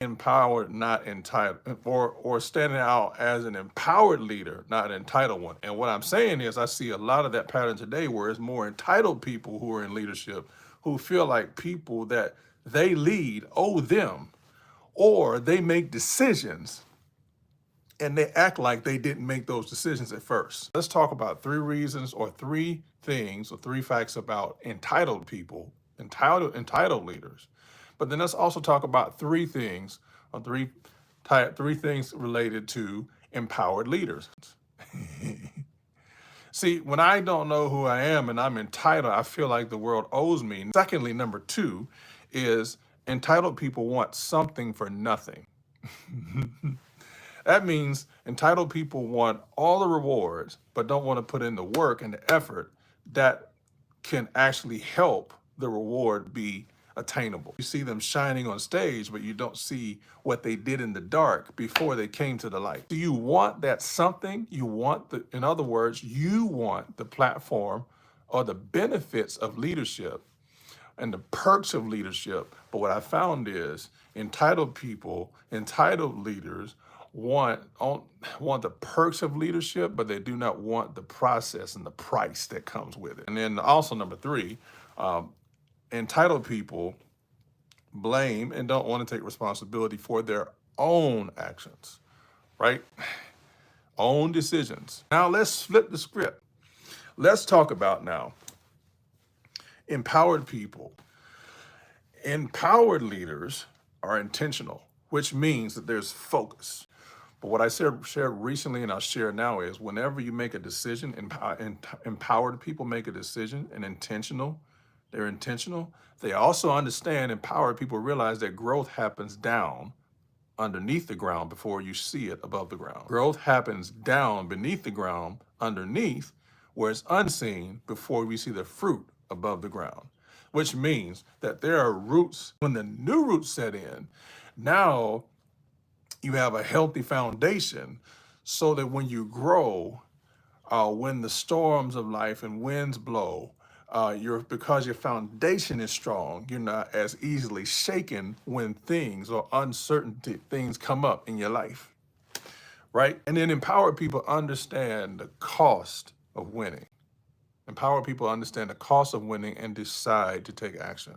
empowered, not entitled, or standing out as an empowered leader, not an entitled one. And what I'm saying is I see a lot of that pattern today where it's more entitled people who are in leadership who feel like people that they lead owe them, or they make decisions and they act like they didn't make those decisions at first. Let's talk about 3 reasons or 3 things or 3 facts about entitled people, entitled leaders. But then let's also talk about 3 things or three things related to empowered leaders. See, when I don't know who I am and I'm entitled, I feel like the world owes me. Secondly, number 2 is entitled people want something for nothing. That means entitled people want all the rewards, but don't want to put in the work and the effort that can actually help the reward be attainable. You see them shining on stage, but you don't see what they did in the dark before they came to the light. Do you want that something? You want in other words, you want the platform or the benefits of leadership and the perks of leadership. But what I found is entitled people, entitled leaders want the perks of leadership, but they do not want the process and the price that comes with it. And then also number 3, entitled people blame and don't want to take responsibility for their own actions, right? Own decisions. Now let's flip the script. Let's talk about now empowered people. Empowered leaders are intentional, which means that there's focus. But what I shared recently and I'll share now is whenever you make a decision, empowered people make a decision and they're intentional. They also understand, empowered people realize that growth happens down underneath the ground before you see it above the ground. Growth happens down beneath the ground, underneath, where it's unseen before we see the fruit above the ground, which means that there are roots. When the new roots set in, now you have a healthy foundation so that when you grow, when the storms of life and winds blow, because your foundation is strong, you're not as easily shaken when things or uncertainty things come up in your life, right? And then empowered people understand the cost of winning. Empowered people understand the cost of winning and decide to take action.